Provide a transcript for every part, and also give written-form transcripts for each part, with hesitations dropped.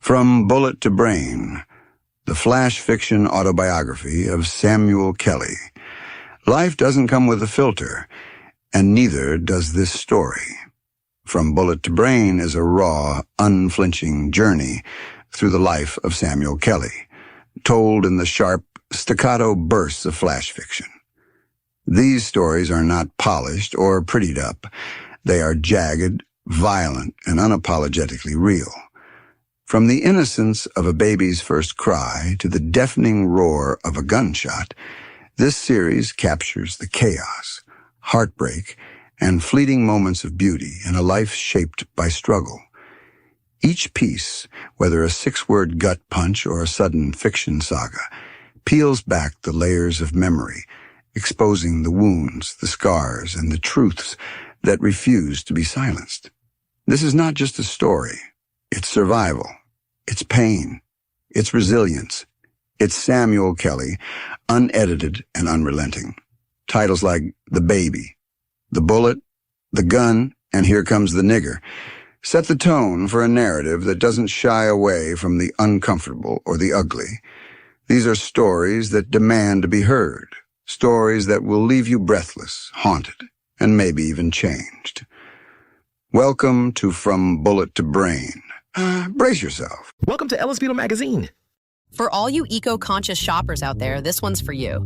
From Bullet to Brain, the flash fiction autobiography of Samuel Kelly. Life doesn't come with a filter, and neither does this story. From Bullet to Brain is a raw, unflinching journey through the life of Samuel Kelly, told in the sharp, staccato bursts of flash fiction. These stories are not polished or prettied up. They are jagged, violent, and unapologetically real. From the innocence of a baby's first cry to the deafening roar of a gunshot, this series captures the chaos, heartbreak, and fleeting moments of beauty in a life shaped by struggle. Each piece, whether a 6-word gut punch or a sudden fiction saga, peels back the layers of memory, exposing the wounds, the scars, and the truths that refuse to be silenced. This is not just a story. It's survival. It's pain. It's resilience. It's Samuel Kelly, unedited and unrelenting. Titles like The Baby, The Bullet, The Gun, and Here Comes the Nigger set the tone for a narrative that doesn't shy away from the uncomfortable or the ugly. These are stories that demand to be heard, stories that will leave you breathless, haunted, and maybe even changed. Welcome to From Bullet to Brain. Brace yourself. Welcome to Ellis Beetle Magazine. For all you eco-conscious shoppers out there, this one's for you.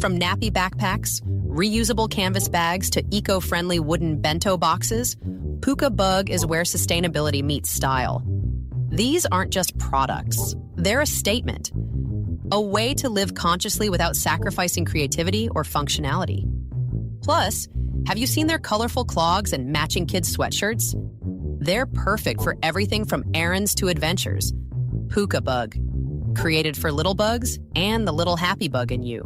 From nappy backpacks, reusable canvas bags to eco-friendly wooden bento boxes, Puka Bug is where sustainability meets style. These aren't just products. They're a statement. A way to live consciously without sacrificing creativity or functionality. Plus, have you seen their colorful clogs and matching kids' sweatshirts? They're perfect for everything from errands to adventures. Puka Bug, created for little bugs and the little happy bug in you.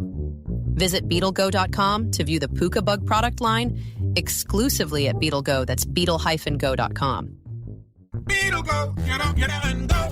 Visit BeetleGo.com to view the Puka Bug product line exclusively at BeetleGo. That's beetle-go.com. BeetleGo, get up and go.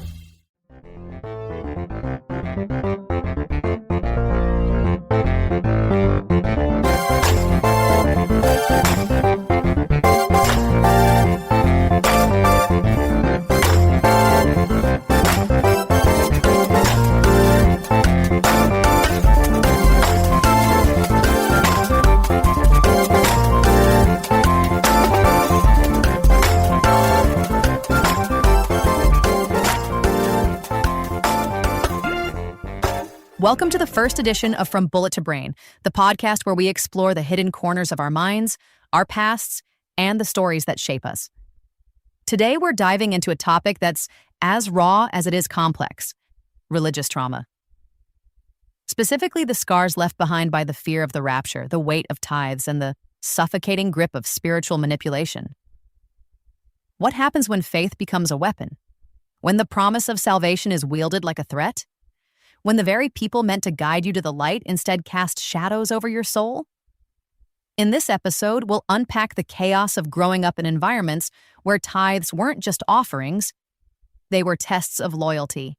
Welcome to the first edition of From Bullet to Brain, the podcast where we explore the hidden corners of our minds, our pasts, and the stories that shape us. Today, we're diving into a topic that's as raw as it is complex: religious trauma. Specifically, the scars left behind by the fear of the rapture, the weight of tithes, and the suffocating grip of spiritual manipulation. What happens when faith becomes a weapon? When the promise of salvation is wielded like a threat? When the very people meant to guide you to the light instead cast shadows over your soul? In this episode, we'll unpack the chaos of growing up in environments where tithes weren't just offerings, they were tests of loyalty,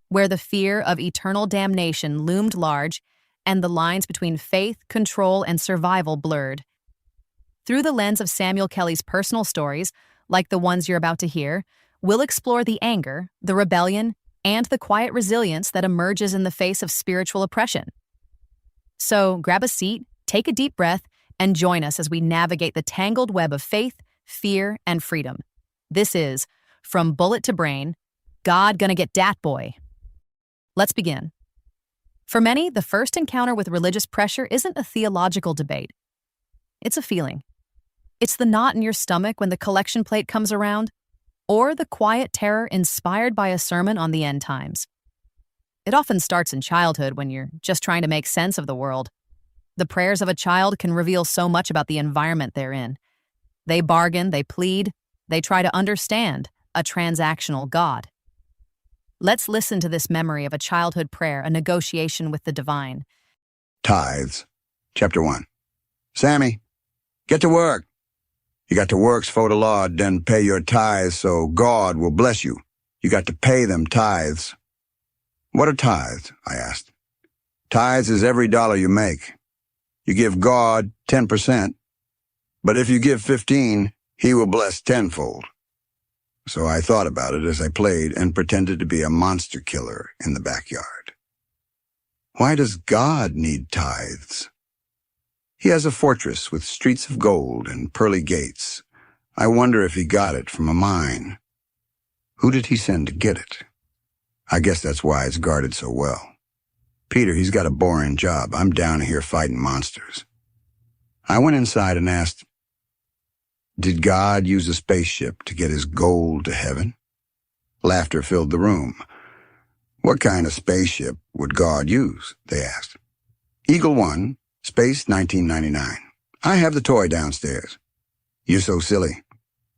where the fear of eternal damnation loomed large and the lines between faith, control, and survival blurred. Through the lens of Samuel Kelly's personal stories, like the ones you're about to hear, we'll explore the anger, the rebellion, and the quiet resilience that emerges in the face of spiritual oppression. So grab a seat, take a deep breath, and join us as we navigate the tangled web of faith, fear, and freedom. This is From Bullet to Brain, GoNNa Get Dat Boy. Let's begin. For many, the first encounter with religious pressure isn't a theological debate. It's a feeling. It's the knot in your stomach when the collection plate comes around, or the quiet terror inspired by a sermon on the end times. It often starts in childhood when you're just trying to make sense of the world. The prayers of a child can reveal so much about the environment they're in. They bargain, they plead, they try to understand a transactional God. Let's listen to this memory of a childhood prayer, a negotiation with the divine. Tithes, Chapter 1. Sammy, get to work. You got to works for the Lord, then pay your tithes so God will bless you. You got to pay them tithes. What are tithes? I asked. Tithes is every dollar you make. You give God 10%, but if you give 15, he will bless tenfold. so I thought about it as I played and pretended to be a monster killer in the backyard. Why does God need tithes? He has a fortress with streets of gold and pearly gates. I wonder if he got it from a mine. Who did he send to get it? I guess that's why it's guarded so well. Peter, he's got a boring job. I'm down here fighting monsters. I went inside and asked, did God use a spaceship to get his gold to heaven? Laughter filled the room. What kind of spaceship would God use? They asked. Eagle 1, Space 1999. I have the toy downstairs. You're so silly.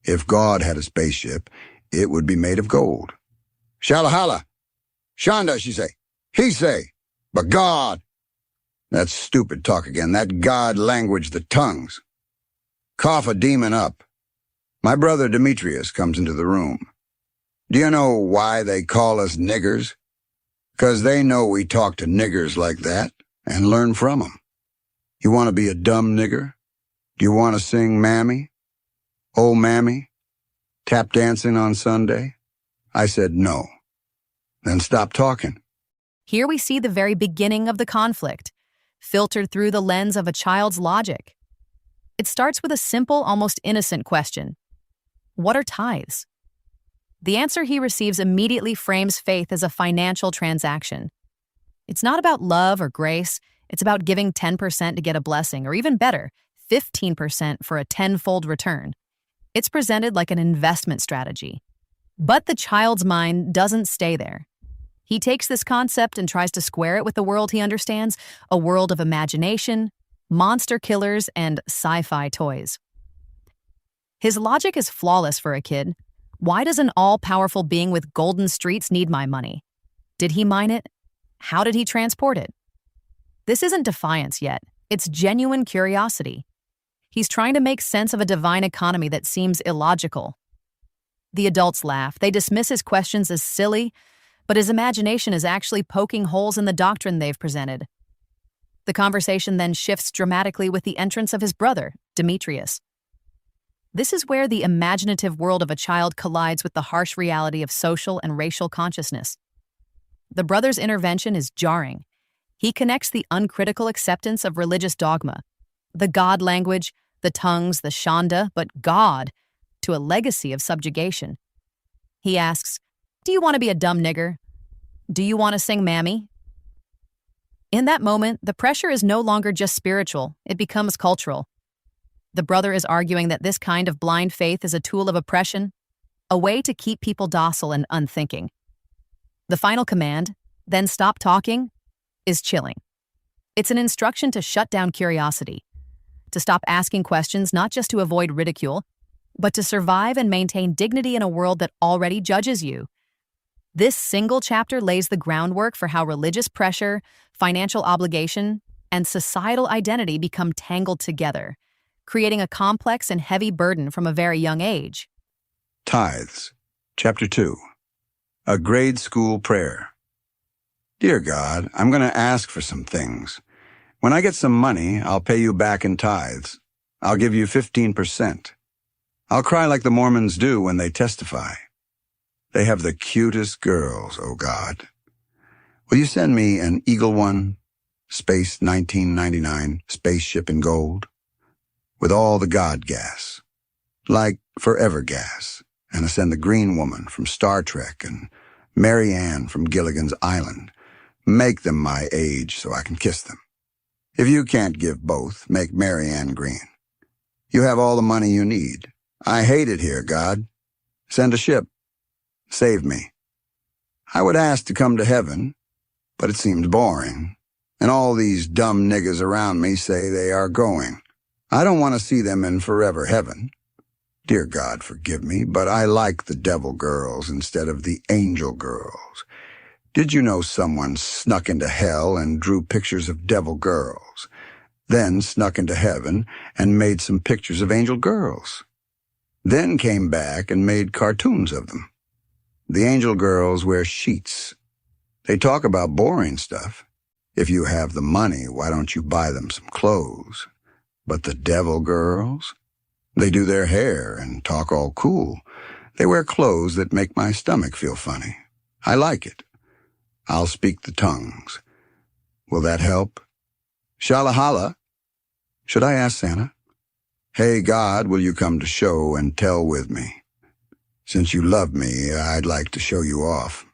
If God had a spaceship, it would be made of gold. Shalahala. Shonda, she say. He say. But God. That's stupid talk again. That God language, the tongues. Cough a demon up. My brother Demetrius comes into the room. Do you know why they call us niggers? 'Cause they know we talk to niggers like that and learn from 'em. You want to be a dumb nigger? Do you want to sing Mammy? Oh, Mammy? Tap dancing on Sunday? I said no. Then stop talking. Here we see the very beginning of the conflict, filtered through the lens of a child's logic. It starts with a simple, almost innocent question. What are tithes? The answer he receives immediately frames faith as a financial transaction. It's not about love or grace. It's about giving 10% to get a blessing, or even better, 15% for a tenfold return. It's presented like an investment strategy. But the child's mind doesn't stay there. He takes this concept and tries to square it with the world he understands, a world of imagination, monster killers, and sci-fi toys. His logic is flawless for a kid. Why does an all-powerful being with golden streets need my money? Did he mine it? How did he transport it? This isn't defiance yet. It's genuine curiosity. He's trying to make sense of a divine economy that seems illogical. The adults laugh. They dismiss his questions as silly, but his imagination is actually poking holes in the doctrine they've presented. The conversation then shifts dramatically with the entrance of his brother, Demetrius. This is where the imaginative world of a child collides with the harsh reality of social and racial consciousness. The brother's intervention is jarring. He connects the uncritical acceptance of religious dogma, the God language, the tongues, the shanda, but God, to a legacy of subjugation. He asks, do you want to be a dumb nigger? Do you want to sing Mammy? In that moment, the pressure is no longer just spiritual, it becomes cultural. The brother is arguing that this kind of blind faith is a tool of oppression, a way to keep people docile and unthinking. The final command, then stop talking, is chilling. It's an instruction to shut down curiosity, to stop asking questions not just to avoid ridicule, but to survive and maintain dignity in a world that already judges you. This single chapter lays the groundwork for how religious pressure, financial obligation, and societal identity become tangled together, creating a complex and heavy burden from a very young age. Tithes, Chapter 2. A Grade School Prayer. Dear God, I'm going to ask for some things. When I get some money, I'll pay you back in tithes. I'll give you 15%. I'll cry like the Mormons do when they testify. They have the cutest girls, oh God. Will you send me an Eagle 1, Space 1999, spaceship in gold? With all the God gas. Like Forever gas. And send the Green Woman from Star Trek and Mary Ann from Gilligan's Island. Make them my age so I can kiss them. If you can't give both, make Mary Ann green. You have all the money you need. I hate it here, God. Send a ship. Save me. I would ask to come to heaven, but it seems boring. And all these dumb niggas around me say they are going. I don't want to see them in forever heaven. Dear God, forgive me, but I like the devil girls instead of the angel girls. Did you know someone snuck into hell and drew pictures of devil girls, then snuck into heaven and made some pictures of angel girls, then came back and made cartoons of them? The angel girls wear sheets. They talk about boring stuff. If you have the money, why don't you buy them some clothes? But the devil girls? They do their hair and talk all cool. They wear clothes that make my stomach feel funny. I like it. I'll speak the tongues. Will that help? Shalahala. Should I ask Santa? Hey, God, will you come to show and tell with me? Since you love me, I'd like to show you off.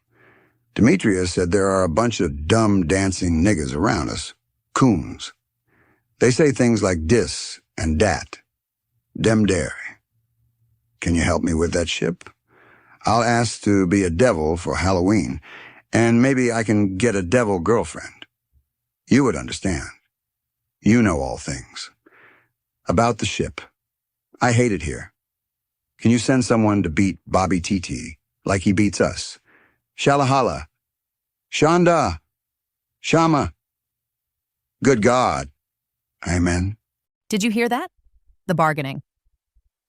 Demetrius said there are a bunch of dumb dancing niggas around us. Coons. They say things like dis and dat. Dem dare. Can you help me with that ship? I'll ask to be a devil for Halloween, and maybe I can get a devil girlfriend. You would understand. You know all things. About the ship. I hate it here. Can you send someone to beat Bobby TT like he beats us? Shalahala. Shanda. Shama. Good God. Amen. Did you hear that? The bargaining.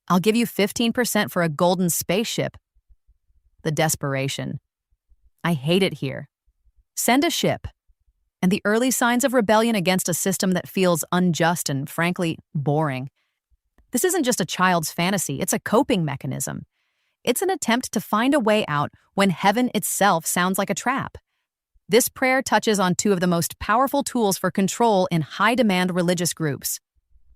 I'll give you 15% for a golden spaceship. The desperation. I hate it here. Send a ship. And the early signs of rebellion against a system that feels unjust and, frankly, boring. This isn't just a child's fantasy, it's a coping mechanism. It's an attempt to find a way out when heaven itself sounds like a trap. This prayer touches on two of the most powerful tools for control in high-demand religious groups: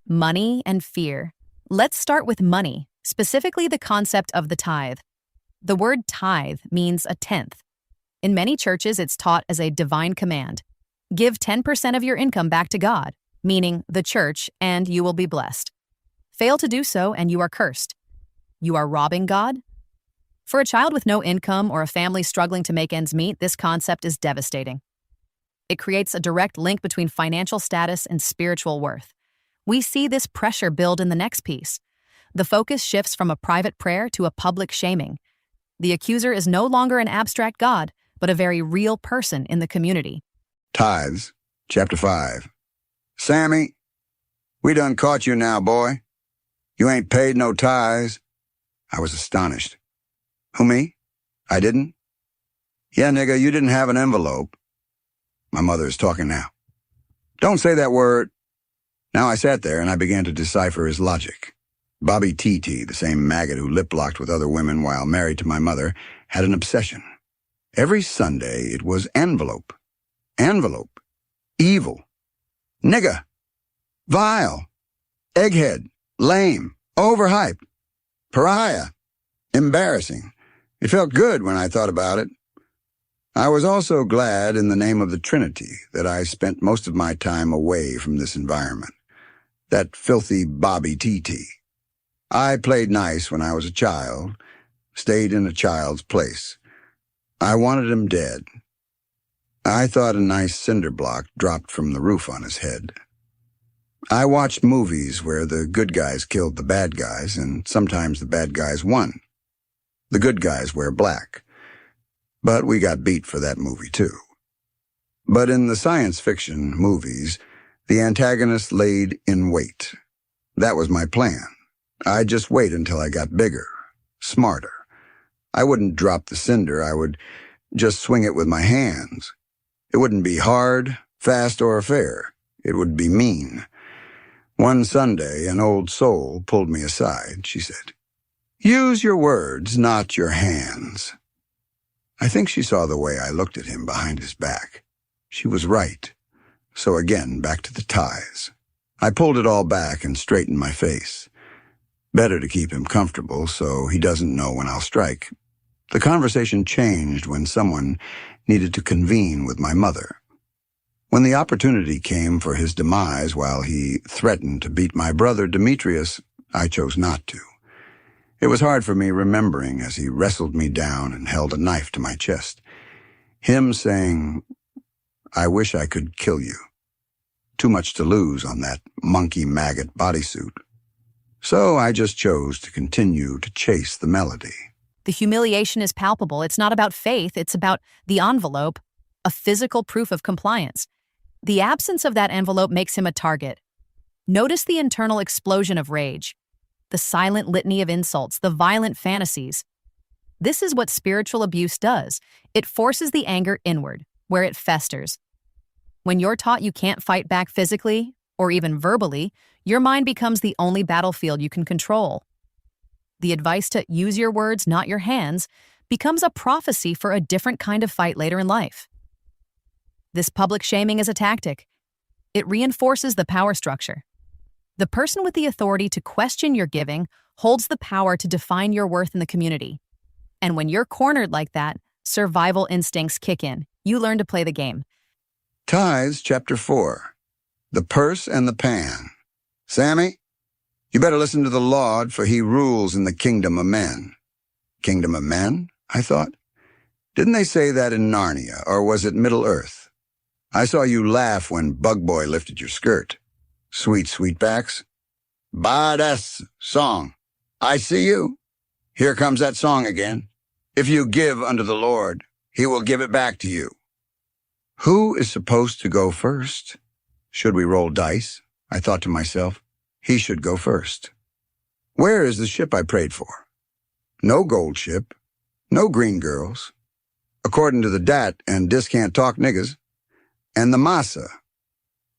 money and fear. Let's start with money, specifically the concept of the tithe. The word tithe means a tenth. In many churches, it's taught as a divine command. Give 10% of your income back to God, meaning the church, and you will be blessed. Fail to do so, and you are cursed. You are robbing God? For a child with no income or a family struggling to make ends meet, this concept is devastating. It creates a direct link between financial status and spiritual worth. We see this pressure build in the next piece. The focus shifts from a private prayer to a public shaming. The accuser is no longer an abstract God, but a very real person in the community. Tithes, chapter 5. Sammy, we done caught you now, boy. You ain't paid no tithes. I was astonished. Who, me? I didn't? Yeah, nigga, you didn't have an envelope. My mother is talking now. Don't say that word. Now I sat there and I began to decipher his logic. Bobby TT, the same maggot who lip-locked with other women while married to my mother, had an obsession. Every Sunday it was envelope. Envelope. Evil. Nigga. Vile. Egghead. Lame. Overhyped. Pariah. Embarrassing. It felt good when I thought about it. I was also glad, in the name of the Trinity, that I spent most of my time away from this environment. That filthy Bobby TT. I played nice when I was a child, stayed in a child's place. I wanted him dead. I thought a nice cinder block dropped from the roof on his head. I watched movies where the good guys killed the bad guys, and sometimes the bad guys won. The good guys wear black. But we got beat for that movie, too. But in the science fiction movies, the antagonist laid in wait. That was my plan. I'd just wait until I got bigger, smarter. I wouldn't drop the cinder, I would just swing it with my hands. It wouldn't be hard, fast, or fair. It would be mean. One Sunday, an old soul pulled me aside. She said, "Use your words, not your hands." I think she saw the way I looked at him behind his back. She was right. So again, back to the tithes. I pulled it all back and straightened my face. Better to keep him comfortable so he doesn't know when I'll strike. The conversation changed when someone needed to convene with my mother. When the opportunity came for his demise while he threatened to beat my brother Demetrius, I chose not to. It was hard for me remembering as he wrestled me down and held a knife to my chest. Him saying, "I wish I could kill you. Too much to lose on that monkey maggot bodysuit." So I just chose to continue to chase the melody. The humiliation is palpable. It's not about faith, it's about the envelope, a physical proof of compliance. The absence of that envelope makes him a target. Notice the internal explosion of rage, the silent litany of insults, the violent fantasies. This is what spiritual abuse does. It forces the anger inward, where it festers. When you're taught you can't fight back physically, or even verbally, your mind becomes the only battlefield you can control. the advice to use your words, not your hands, becomes a prophecy for a different kind of fight later in life. This public shaming is a tactic. It reinforces the power structure. The person with the authority to question your giving holds the power to define your worth in the community. And when you're cornered like that, survival instincts kick in. You learn to play the game. Tithes, chapter 4. The purse and the pan. Sammy, you better listen to the Lord, for he rules in the kingdom of men. Kingdom of men? I thought. Didn't they say that in Narnia, or was it Middle-earth? I saw you laugh when Bug Boy lifted your skirt. Sweet sweetbacks. Badass song. I see you. Here comes that song again. If you give unto the Lord, he will give it back to you. Who is supposed to go first? Should we roll dice? I thought to myself. He should go first. Where is the ship I prayed for? No gold ship. No green girls. According to the DAT and Dis Can't Talk niggas. And the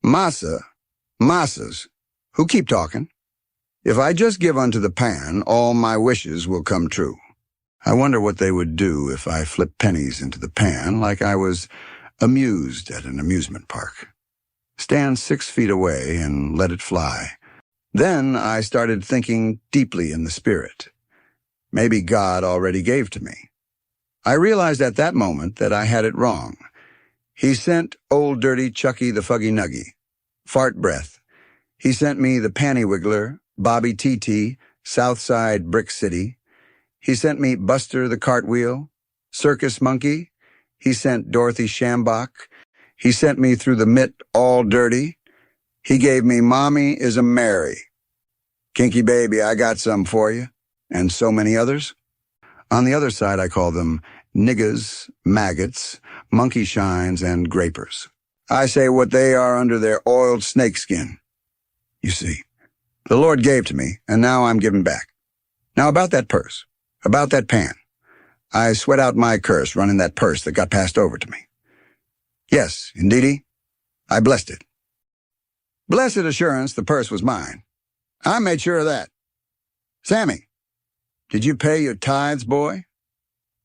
Massas, who keep talking. If I just give unto the pan, all my wishes will come true. I wonder what they would do if I flipped pennies into the pan like I was amused at an amusement park. Stand 6 feet away and let it fly. Then I started thinking deeply in the spirit. Maybe God already gave to me. I realized at that moment that I had it wrong. He sent old dirty Chucky the Fuggy Nuggy, fart breath. He sent me the Panty Wiggler, Bobby TT, Southside Brick City. He sent me Buster the Cartwheel, Circus Monkey. He sent Dorothy Shambach. He sent me through the mitt all dirty. He gave me Mommy is a Mary. Kinky baby, I got some for you. And so many others. On the other side, I call them niggas, maggots, monkey shines, and grapers. I say what they are under their oiled snakeskin. You see, the Lord gave to me, and now I'm giving back. Now about that purse, about that pan. I sweat out my curse running that purse that got passed over to me. Yes, indeedy, I blessed it. Blessed assurance the purse was mine. I made sure of that. Sammy, did you pay your tithes, boy?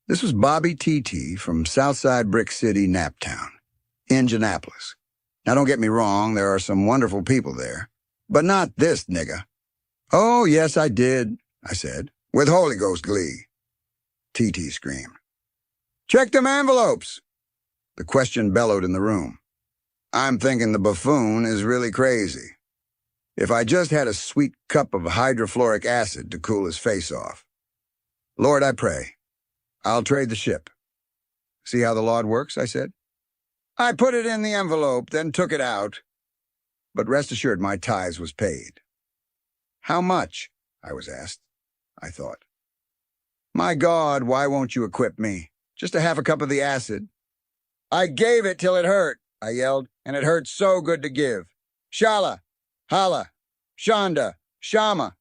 This was Bobby TT from Southside Brick City, Naptown, Indianapolis. Now don't get me wrong, there are some wonderful people there. But not this nigga. Oh, yes, I did, I said, with Holy Ghost glee. TT screamed. Check them envelopes. The question bellowed in the room. I'm thinking the buffoon is really crazy. If I just had a sweet cup of hydrofluoric acid to cool his face off. Lord, I pray. I'll trade the ship. See how the Lord works, I said. I put it in the envelope, then took it out. But rest assured my tithes was paid. How much? I was asked. I thought. My God, why won't you equip me? Just a half a cup of the acid. I gave it till it hurt, I yelled, and it hurt so good to give. Shala, Hala, Shanda, Shama.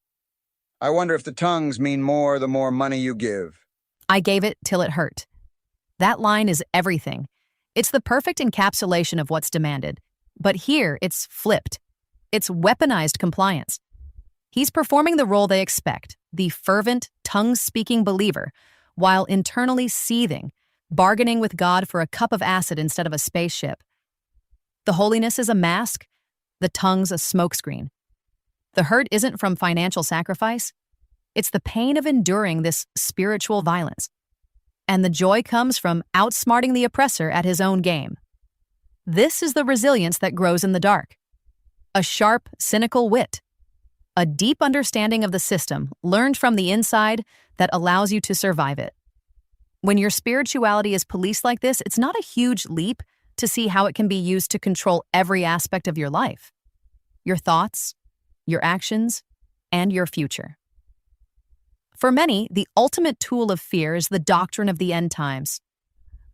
I wonder if the tongues mean more the more money you give. I gave it till it hurt. That line is everything. It's the perfect encapsulation of what's demanded. But here, it's flipped. It's weaponized compliance. He's performing the role they expect, the fervent, tongue-speaking believer, while internally seething, bargaining with God for a cup of acid instead of a spaceship. The holiness is a mask, the tongue's a smokescreen. The hurt isn't from financial sacrifice. It's the pain of enduring this spiritual violence. And the joy comes from outsmarting the oppressor at his own game. This is the resilience that grows in the dark. A sharp, cynical wit. A deep understanding of the system learned from the inside that allows you to survive it. When your spirituality is policed like this, it's not a huge leap to see how it can be used to control every aspect of your life. Your thoughts, your actions, and your future. For many, the ultimate tool of fear is the doctrine of the end times.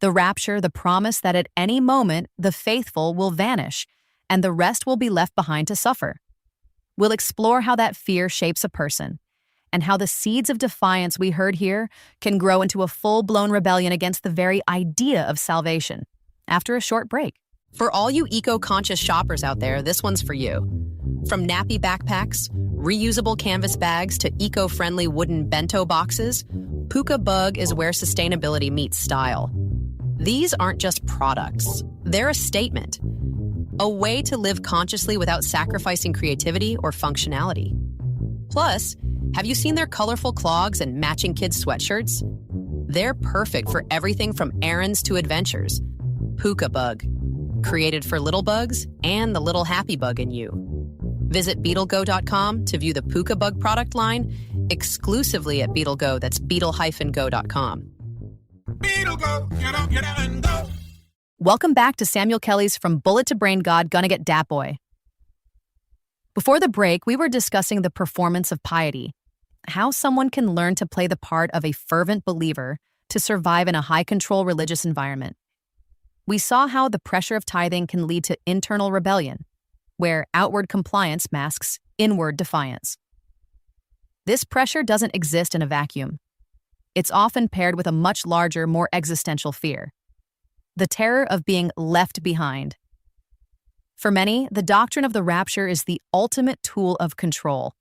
The rapture, the promise that at any moment the faithful will vanish and the rest will be left behind to suffer. We'll explore how that fear shapes a person and how the seeds of defiance we heard here can grow into a full-blown rebellion against the very idea of salvation after a short break. For all you eco-conscious shoppers out there, this one's for you. From nappy backpacks, reusable canvas bags to eco-friendly wooden bento boxes, Puka Bug is where sustainability meets style. These aren't just products. They're a statement. A way to live consciously without sacrificing creativity or functionality. Plus, have you seen their colorful clogs and matching kids' sweatshirts? They're perfect for everything from errands to adventures. Puka Bug, created for little bugs and the little happy bug in you. Visit BeetleGo.com to view the Puka Bug product line exclusively at BeetleGo. That's beetle-go.com. Beetle go, get up and go. Welcome back to Samuel Kelly's From Bullet to Brain God, GoNNa Get Dat Boy. Before the break, we were discussing the performance of piety, how someone can learn to play the part of a fervent believer to survive in a high-control religious environment. We saw how the pressure of tithing can lead to internal rebellion, where outward compliance masks inward defiance. This pressure doesn't exist in a vacuum. It's often paired with a much larger, more existential fear: the terror of being left behind. For many, the doctrine of the rapture is the ultimate tool of control.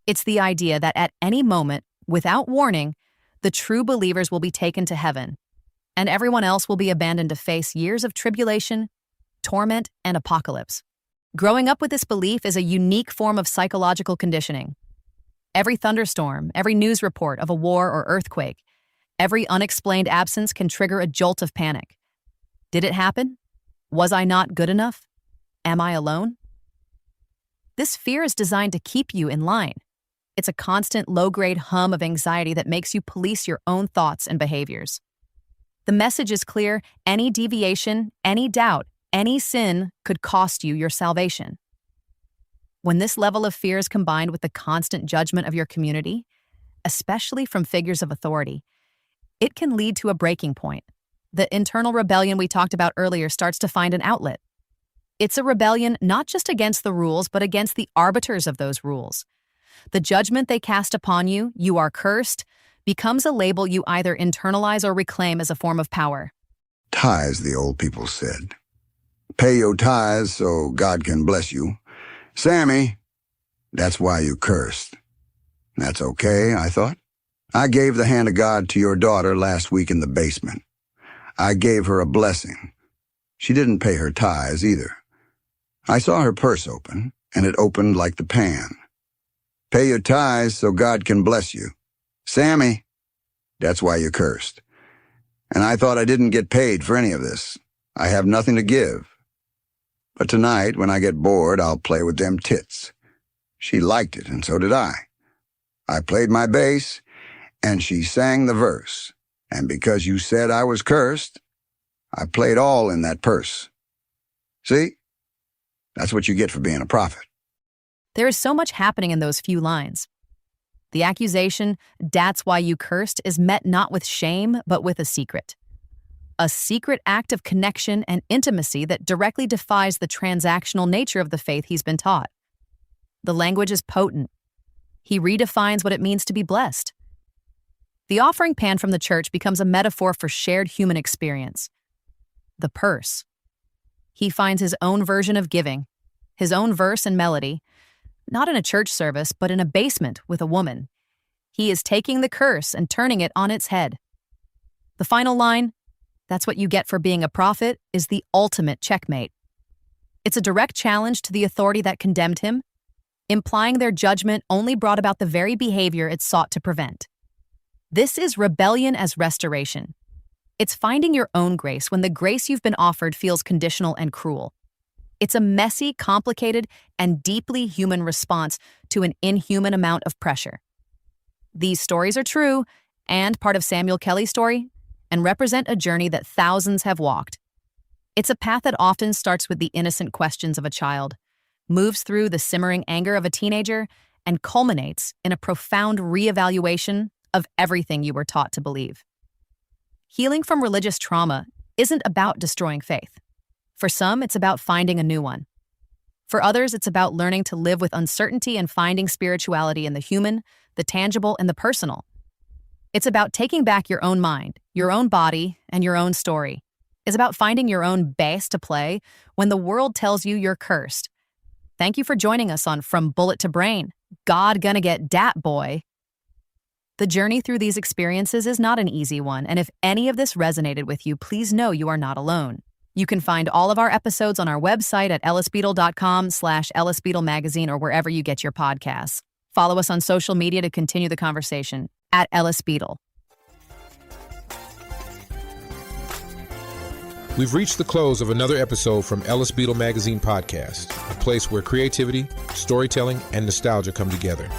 It's the idea that at any moment, without warning, the true believers will be taken to heaven, and everyone else will be abandoned to face years of tribulation, torment, and apocalypse. Growing up with this belief is a unique form of psychological conditioning. Every thunderstorm, every news report of a war or earthquake, every unexplained absence can trigger a jolt of panic. Did it happen? Was I not good enough? Am I alone? This fear is designed to keep you in line. It's a constant low-grade hum of anxiety that makes you police your own thoughts and behaviors. The message is clear: any deviation, any doubt, any sin could cost you your salvation. When this level of fear is combined with the constant judgment of your community, especially from figures of authority, it can lead to a breaking point. The internal rebellion we talked about earlier starts to find an outlet. It's a rebellion not just against the rules, but against the arbiters of those rules. The judgment they cast upon you, "you are cursed," becomes a label you either internalize or reclaim as a form of power. Tithes, the old people said. Pay your tithes so God can bless you. Sammy, that's why you cursed. That's okay, I thought. I gave the hand of God to your daughter last week in the basement. I gave her a blessing. She didn't pay her tithes either. I saw her purse open, and it opened like the pan. Pay your tithes so God can bless you. Sammy, that's why you cursed. And I thought I didn't get paid for any of this. I have nothing to give. But tonight, when I get bored, I'll play with them tits. She liked it, and so did I. I played my bass, and she sang the verse. And because you said I was cursed, I played all in that purse. See? That's what you get for being a prophet. There is so much happening in those few lines. The accusation, "that's why you cursed," is met not with shame, but with a secret. A secret act of connection and intimacy that directly defies the transactional nature of the faith he's been taught. The language is potent. He redefines what it means to be blessed. The offering pan from the church becomes a metaphor for shared human experience. The purse. He finds his own version of giving, his own verse and melody, not in a church service, but in a basement with a woman. He is taking the curse and turning it on its head. The final line, "that's what you get for being a prophet," is the ultimate checkmate. It's a direct challenge to the authority that condemned him, implying their judgment only brought about the very behavior it sought to prevent. This is rebellion as restoration. It's finding your own grace when the grace you've been offered feels conditional and cruel. It's a messy, complicated, and deeply human response to an inhuman amount of pressure. These stories are true and part of Samuel Kelly's story and represent a journey that thousands have walked. It's a path that often starts with the innocent questions of a child, moves through the simmering anger of a teenager, and culminates in a profound reevaluation of everything you were taught to believe. Healing from religious trauma isn't about destroying faith. For some, it's about finding a new one. For others, it's about learning to live with uncertainty and finding spirituality in the human, the tangible, and the personal. It's about taking back your own mind, your own body, and your own story. It's about finding your own bass to play when the world tells you you're cursed. Thank you for joining us on From Bullet to Brain, GoNNa Get DAT Boy. The journey through these experiences is not an easy one, and if any of this resonated with you, please know you are not alone. You can find all of our episodes on our website at ellisbeetle.com/ellisbeetle magazine or wherever you get your podcasts. Follow us on social media to continue the conversation at ellisbeetle. We've reached the close of another episode from Ellis Beetle Magazine Podcast, a place where creativity, storytelling, and nostalgia come together.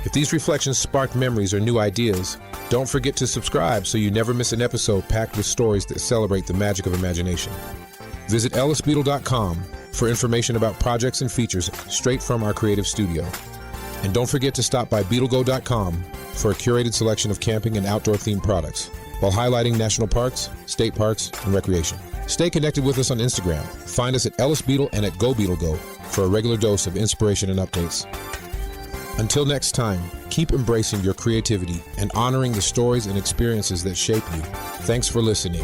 If these reflections spark memories or new ideas, don't forget to subscribe so you never miss an episode packed with stories that celebrate the magic of imagination. Visit ellisbeetle.com for information about projects and features straight from our creative studio. And don't forget to stop by BeetleGo.com for a curated selection of camping and outdoor-themed products, while highlighting national parks, state parks, and recreation. Stay connected with us on Instagram. Find us at Ellis Beetle and at GoBeetleGo for a regular dose of inspiration and updates. Until next time, keep embracing your creativity and honoring the stories and experiences that shape you. Thanks for listening.